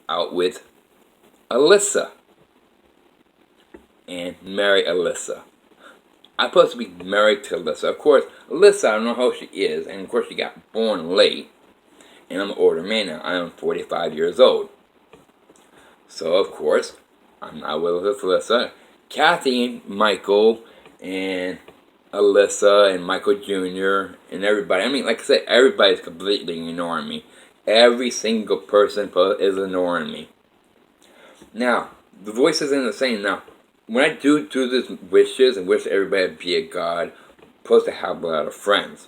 out with Alyssa and marry Alyssa. I'm supposed to be married to Alyssa. Of course, Alyssa, I don't know how she is, and of course she got born late, and I'm an older man now. I am 45 years old. So, of course, I'm not with Alyssa. Kathy, Michael, and Alyssa, and Michael Jr., and everybody. I mean, like I said, everybody's completely ignoring me. Every single person is ignoring me. Now, the voice isn't the same. Now, when I do this wishes and wish everybody to be a god, I'm supposed to have a lot of friends.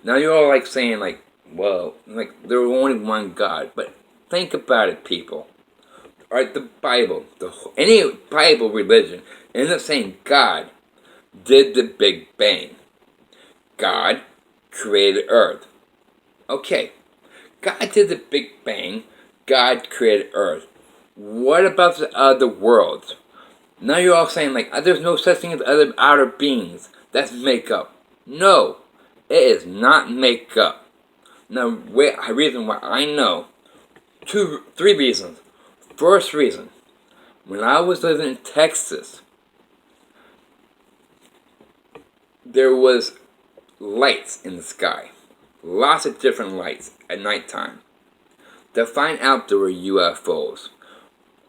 Now, you're all like saying, like, well, like, there was only one God. But think about it, people. Alright, the Bible, any Bible religion, ends up saying God did the Big Bang. God created Earth. Okay, God did the Big Bang. God created Earth. What about the other worlds? Now you're all saying, like, there's no such thing as other outer beings. That's makeup. No, it is not makeup. Now, reason why I know, three reasons. First reason, when I was living in Texas, there was lights in the sky. Lots of different lights at nighttime. To find out there were UFOs.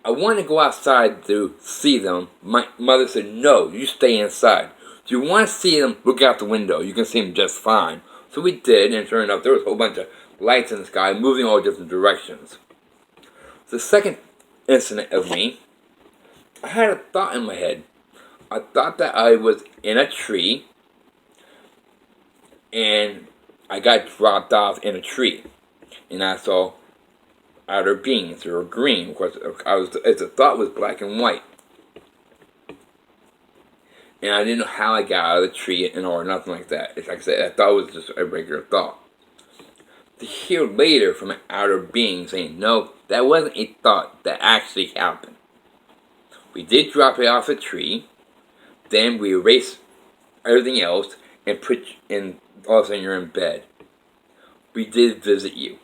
I wanted to go outside to see them. My mother said, no, you stay inside. If you want to see them, look out the window. You can see them just fine. So we did, and it turned out there was a whole bunch of lights in the sky moving all different directions. The second incident of me, I had a thought in my head. I thought that I was in a tree, and I got dropped off in a tree, and I saw outer beings. They were green. Of course, the thought was black and white, and I didn't know how I got out of the tree or nothing like that. It's like I said, I thought it was just a regular thought. To hear later from an outer being saying, no, that wasn't a thought, that actually happened. We did drop it off a tree, then we erased everything else and all of a sudden you're in bed. We did visit you.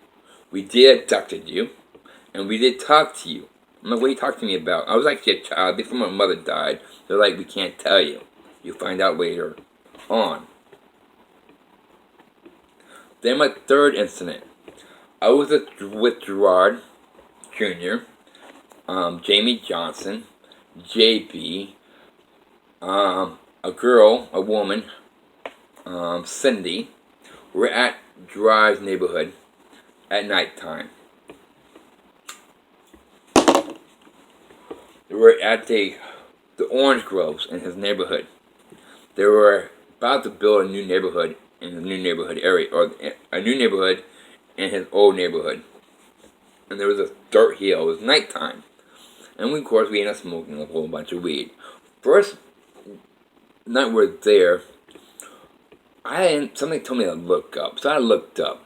We did abducted you, and we did talk to you. I'm like, what are you talking to me about? I was actually a child before my mother died. They're like, we can't tell you. You'll find out later on. Then my third incident. I was with Gerard Jr., Jamie Johnson, JB, a girl, a woman, Cindy. We're at Gerard's neighborhood at nighttime. We were at the orange groves in his neighborhood. They were about to build a new neighborhood in the new neighborhood area, or a new neighborhood in his old neighborhood. And there was a dirt hill. It was nighttime. And of course, we ended up smoking a whole bunch of weed. First night we were there, something told me to look up. So I looked up.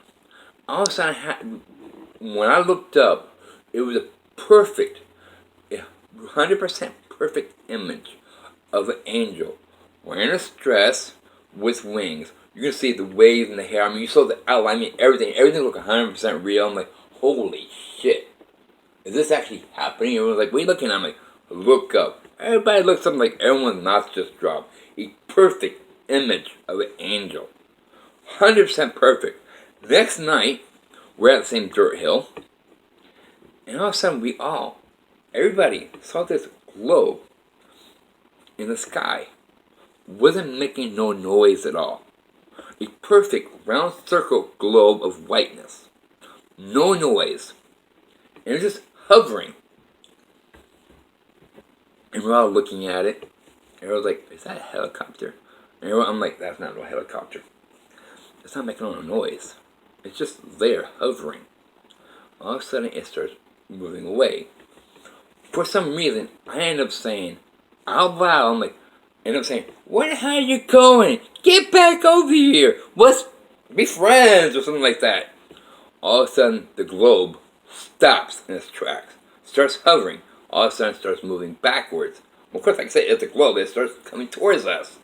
All of a sudden, when I looked up, it was a perfect, 100% perfect image of an angel wearing a dress with wings. You can see the waves in the hair. I mean, you saw the outline. I mean, everything looked 100% real. I'm like, holy shit. Is this actually happening? Everyone's like, what are you looking at? I'm like, look up. Everybody looks up like everyone's mouth just dropped. A perfect image of an angel. 100% perfect. Next night, we're at the same dirt hill. And all of a sudden, everybody saw this globe in the sky. Wasn't making no noise at all. A perfect round circle globe of whiteness. No noise. And it was just hovering. And we're all looking at it. And I was like, is that a helicopter? And I'm like, that's not a helicopter. It's not making no noise. It's just there, hovering. All of a sudden, it starts moving away. For some reason, I end up saying, out loud, where the hell are you going? Get back over here. Let's be friends, or something like that. All of a sudden, the globe stops in its tracks. Starts hovering. All of a sudden, it starts moving backwards. Well, of course, like I said, it's a globe. It starts coming towards us.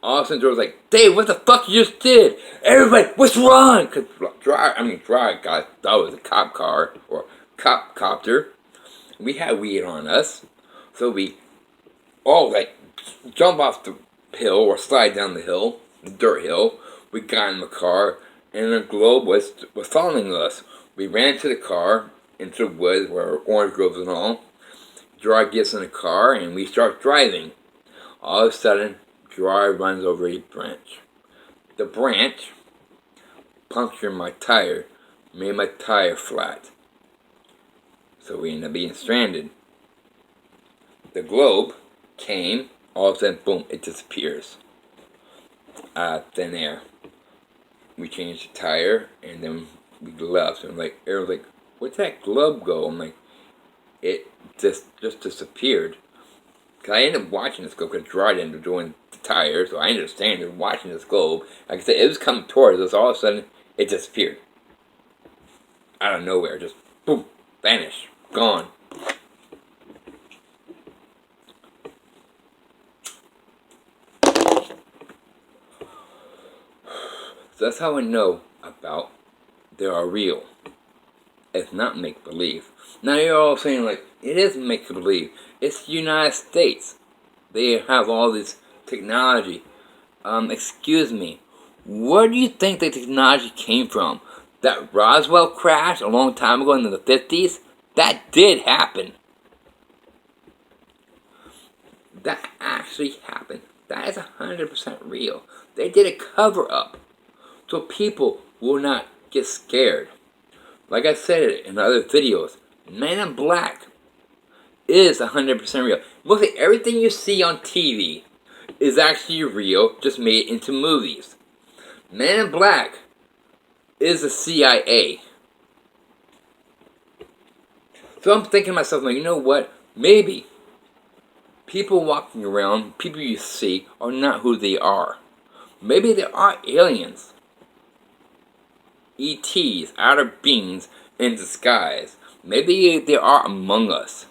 All of a sudden, George was like, Dave, what the fuck you just did? Everybody, what's wrong? Because Dry guy thought it was a cop car, or cop copter. We had weed on us, so we all like jump off the hill or slide down the hill, the dirt hill. We got in the car, and the globe was following us. We ran to the car, into the woods where orange groves and all. Gerard gets in the car, and we start driving. All of a sudden, Gerard runs over a branch. The branch punctured my tire, made my tire flat. So we ended up being stranded. The globe came, all of a sudden, boom, it disappears. Thin air. We changed the tire, and then we left. And like, everyone's like, where'd that globe go? I'm like, it just disappeared. Because I ended up watching this globe, because Gerard ended up doing the tire, so I ended up standing there watching this globe. Like I said, it was coming towards us, all of a sudden, it disappeared. Out of nowhere, just boom, vanished, gone. So that's how I know about they are real. It's not make-believe. Now you're all saying, like, it is make-believe. It's the United States. They have all this technology. Excuse me. Where do you think the technology came from? That Roswell crash a long time ago in the 50s? That did happen. That actually happened. That is 100% real. They did a cover-up so people will not get scared. Like I said in other videos, Men in Black is 100% real. Mostly everything you see on TV is actually real, just made into movies. Men in Black is the CIA. So I'm thinking to myself, like, you know what? Maybe people walking around, people you see, are not who they are. Maybe there are aliens. ETs, outer beings in disguise. Maybe they are among us.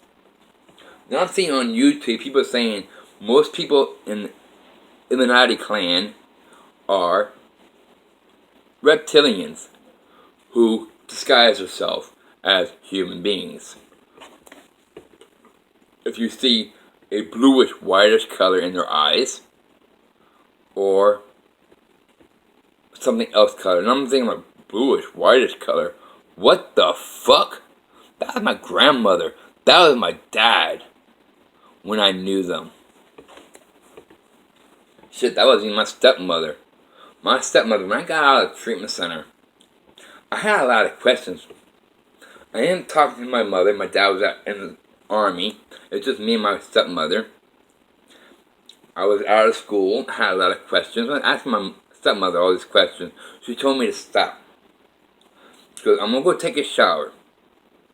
Now I'm seeing on YouTube people saying most people in Illuminati clan are reptilians who disguise themselves as human beings. If you see a bluish whitish color in their eyes, or something else color, and I'm thinking like bluish whitish color, what the fuck? That was my grandmother. That was my dad when I knew them. Shit, that wasn't even my stepmother. My stepmother, when I got out of the treatment center, I had a lot of questions. I ended up talking to my mother. My dad was in the army. It was just me and my stepmother. I was out of school. I had a lot of questions. I asked my stepmother all these questions. She told me to stop. She goes, I'm going to go take a shower.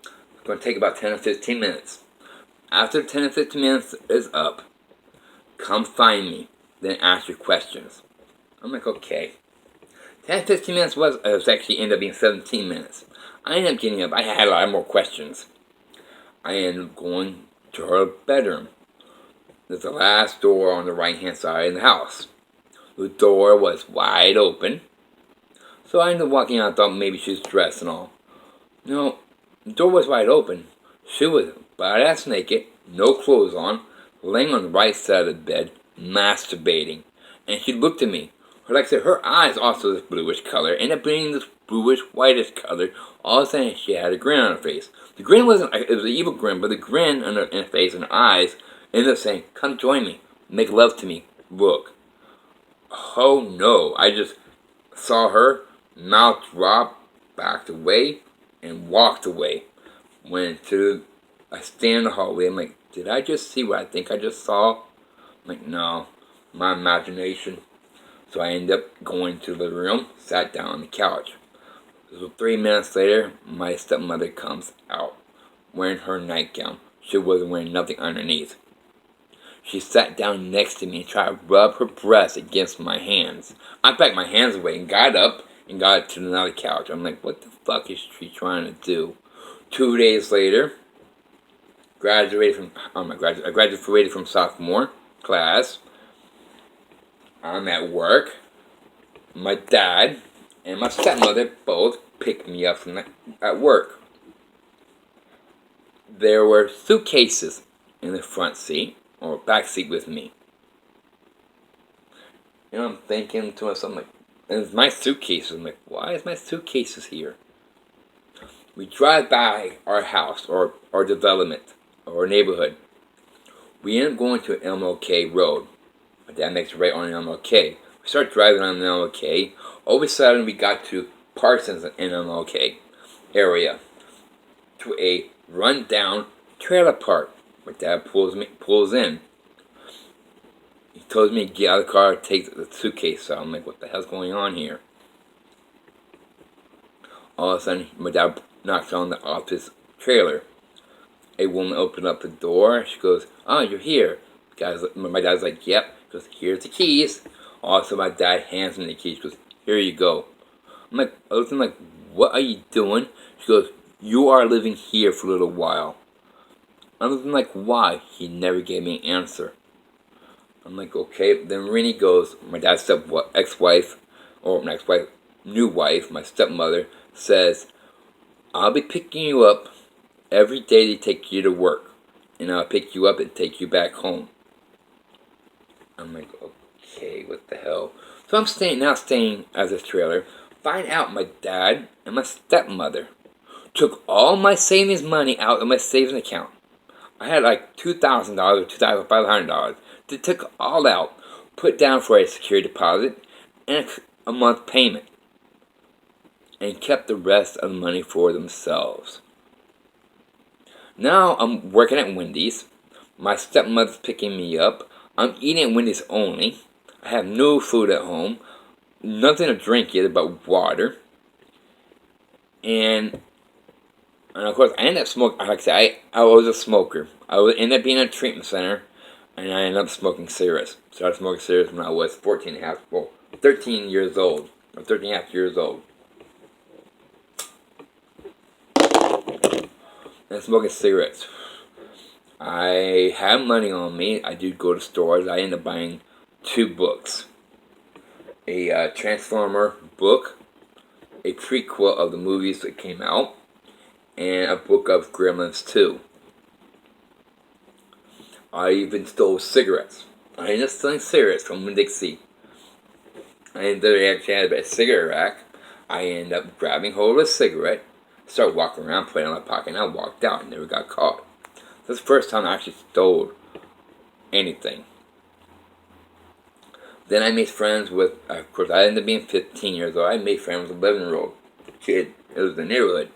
It's going to take about 10 or 15 minutes. After 10 or 15 minutes is up, come find me. Then ask your questions. I'm like, okay. 10 or 15 minutes was actually ended up being 17 minutes. I ended up getting up. I had a lot more questions. I ended up going to her bedroom. There's the last door on the right-hand side of the house. The door was wide open. So I ended up walking out. I thought maybe she was dressed and all. No, the door was wide open. She was butt-ass naked, no clothes on, laying on the right side of the bed, masturbating. And she looked at me. Like I said, her eyes also this bluish color, ended up being this bluish whitish color. All of a sudden, she had a grin on her face. The grin wasn't, it was an evil grin, but the grin on her face and her eyes ended up saying, come join me, make love to me, look. Oh no, I just saw her, mouth drop, backed away, and walked away. Went to, I stand in the hallway, I'm like, did I just see what I think I just saw? I'm like, no, my imagination. So I ended up going to the living room, sat down on the couch. So 3 minutes later, my stepmother comes out, wearing her nightgown. She wasn't wearing nothing underneath. She sat down next to me and tried to rub her breast against my hands. I backed my hands away and got up and got to another couch. I'm like, what the fuck is she trying to do? 2 days later, I graduated from sophomore class. I'm at work. My dad and my stepmother both picked me up from at work. there were suitcases in the front seat or back seat with me. And I'm thinking to myself, like, and it's my suitcases. I'm like, why is my suitcases here? We drive by our house or our development or our neighborhood. We end up going to MLK Road. My dad makes it right on MLK. We start driving on MLK. All of a sudden, we got to Parsons and MLK area to a run-down trailer park. My dad pulls in. He tells me to get out of the car, take the suitcase out. I'm like, what the hell's going on here? All of a sudden, my dad knocks on the office trailer. A woman opened up the door. She goes, "Oh, you're here." My dad's like, "Yep." He goes, "Here's the keys." Also, my dad hands me the keys. He goes, "Here you go." I was like, "What are you doing?" She goes, "You are living here for a little while." I was like, "Why?" He never gave me an answer. I'm like, "Okay." Then Rennie goes, my dad's ex-wife, or my ex-wife, new wife, my stepmother, says, "I'll be picking you up every day to take you to work, and I'll pick you up and take you back home." I'm like, okay, what the hell? So I'm staying as a trailer. Find out my dad and my stepmother took all my savings money out of my savings account. I had like $2,000 or $2,500. They took all out, put down for a security deposit and a month payment, and kept the rest of the money for themselves. Now I'm working at Wendy's. My stepmother's picking me up. I'm eating at Wendy's only. I have no food at home. Nothing to drink either but water. And of course, I ended up smoking. Like I said, I was a smoker. I ended up being in a treatment center, and I ended up smoking cigarettes. Started smoking cigarettes when I was 13 years old. Or 13 and a half years old. And smoking cigarettes. I had money on me. I did go to stores. I ended up buying 2 books. A Transformer book, a prequel of the movies that came out, and a book of Gremlins 2. I even stole cigarettes. I ended up stealing cigarettes from Winn-Dixie. I ended up had a cigarette rack. I ended up grabbing hold of a cigarette, started walking around, putting it in my pocket, and I walked out and never got caught. This is the first time I actually stole anything. Then I made friends with, of course, I ended up being 15 years old. I made friends with a 11-year-old kid. It was the neighborhood.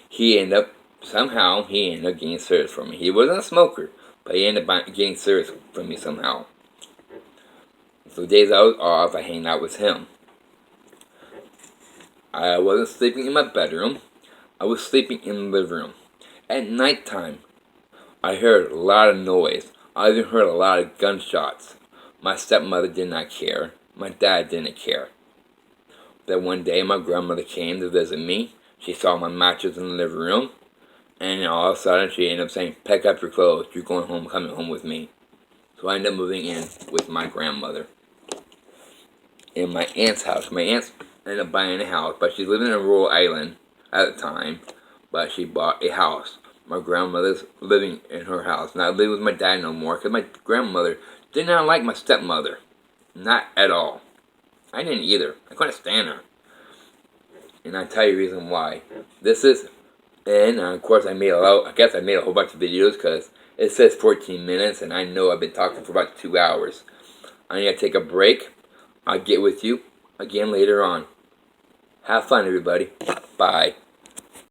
He ended up getting cigarettes from me. He wasn't a smoker, but he ended up getting cigarettes from me somehow. So the days I was off, I hanged out with him. I wasn't sleeping in my bedroom. I was sleeping in the living room. At nighttime, I heard a lot of noise. I even heard a lot of gunshots. My stepmother did not care. My dad didn't care. Then one day, my grandmother came to visit me. She saw my mattress in the living room. And all of a sudden, she ended up saying, "Pack up your clothes. You're going home, coming home with me." So I ended up moving in with my grandmother in my aunt's house. My aunt ended up buying a house, but she's living in a rural island at the time. But she bought a house. My grandmother's living in her house. Not living with my dad no more, because my grandmother did not like my stepmother. Not at all. I didn't either. I couldn't stand her. And I'll tell you the reason why. And of course I made a whole bunch of videos, because it says 14 minutes, and I know I've been talking for about 2 hours. I need to take a break. I'll get with you again later on. Have fun, everybody. Bye.